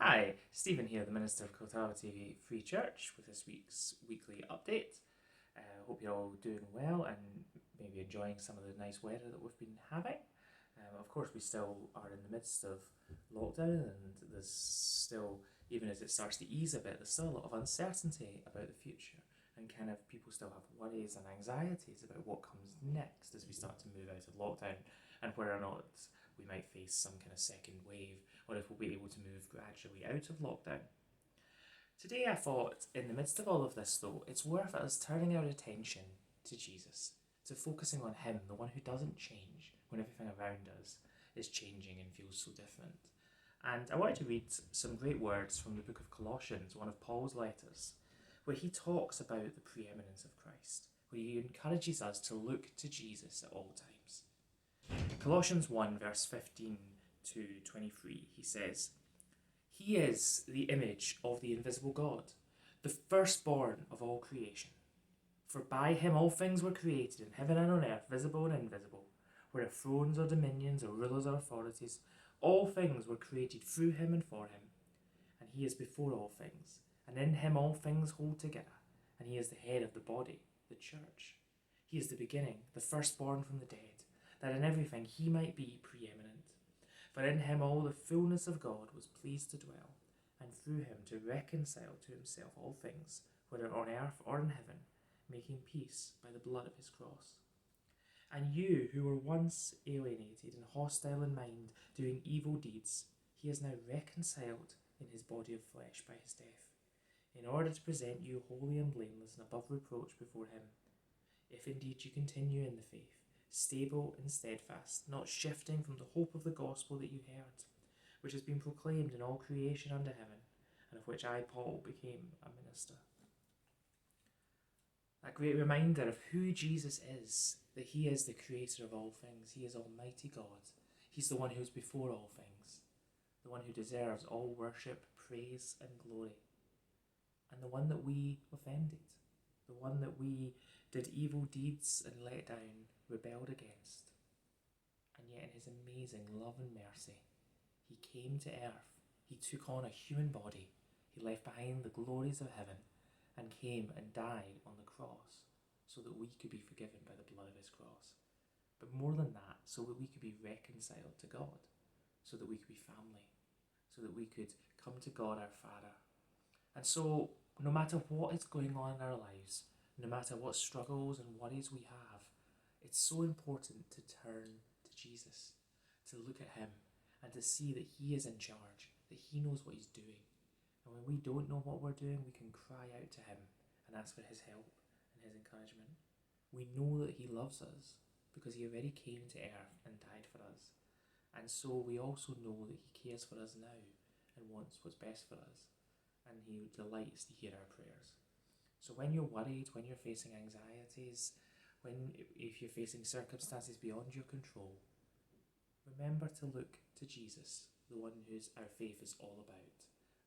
Hi, Stephen here, the Minister of Totality Free Church, with this week's weekly update. Hope you're all doing well and maybe enjoying some of the nice weather that we've been having. Of course, we still are in the midst of lockdown, and there's still, even as it starts to ease a bit, there's still a lot of uncertainty about the future, and kind of people still have worries and anxieties about what comes next as we start to move out of lockdown, and whether or not we might face some kind of second wave, or if we'll be able to move gradually out of lockdown. Today I thought, in the midst of all of this though, it's worth us turning our attention to Jesus, to focusing on Him, the one who doesn't change when everything around us is changing and feels so different. And I wanted to read some great words from the book of Colossians, one of Paul's letters, where he talks about the preeminence of Christ, where he encourages us to look to Jesus at all times. Colossians 1 verse 15 to 23, he says, "He is the image of the invisible God, the firstborn of all creation. For by him all things were created in heaven and on earth, visible and invisible, whether thrones or dominions or rulers or authorities. All things were created through him and for him. And he is before all things, and in him all things hold together. And he is the head of the body, the church. He is the beginning, the firstborn from the dead, that in everything he might be preeminent. For in him all the fullness of God was pleased to dwell, and through him to reconcile to himself all things, whether on earth or in heaven, making peace by the blood of his cross. And you, who were once alienated and hostile in mind, doing evil deeds, he is now reconciled in his body of flesh by his death, in order to present you holy and blameless and above reproach before him. If indeed you continue in the faith, stable and steadfast, not shifting from the hope of the gospel that you heard, which has been proclaimed in all creation under heaven, and of which I, Paul, became a minister." That great reminder of who Jesus is, that he is the creator of all things. He is Almighty God. He's the one who is before all things, the one who deserves all worship, praise and glory, and the one that we offended, the one that we did evil deeds and let down, rebelled against. And yet in his amazing love and mercy, he came to earth, he took on a human body, he left behind the glories of heaven, and came and died on the cross so that we could be forgiven by the blood of his cross. But more than that, so that we could be reconciled to God, so that we could be family, so that we could come to God our Father. And so, no matter what is going on in our lives, no matter what struggles and worries we have, it's so important to turn to Jesus, to look at him and to see that he is in charge, that he knows what he's doing. And when we don't know what we're doing, we can cry out to him and ask for his help and his encouragement. We know that he loves us because he already came to earth and died for us. And so we also know that he cares for us now and wants what's best for us. And he delights to hear our prayers. So when you're worried, when you're facing anxieties, if you're facing circumstances beyond your control, remember to look to Jesus, the one whose our faith is all about,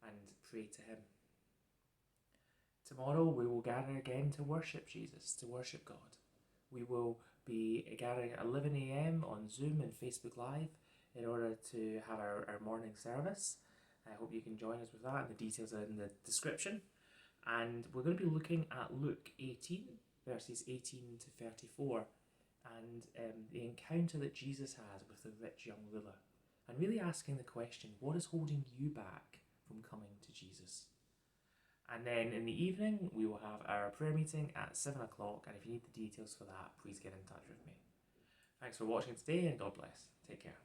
and pray to him. Tomorrow we will gather again to worship Jesus, to worship God. We will be gathering at 11 a.m. on Zoom and Facebook Live in order to have our morning service. I hope you can join us with that, and the details are in the description. And we're going to be looking at Luke 18, verses 18 to 34, and the encounter that Jesus has with the rich young ruler, and really asking the question, what is holding you back from coming to Jesus? And then in the evening, we will have our prayer meeting at 7 o'clock, and if you need the details for that, please get in touch with me. Thanks for watching today, and God bless. Take care.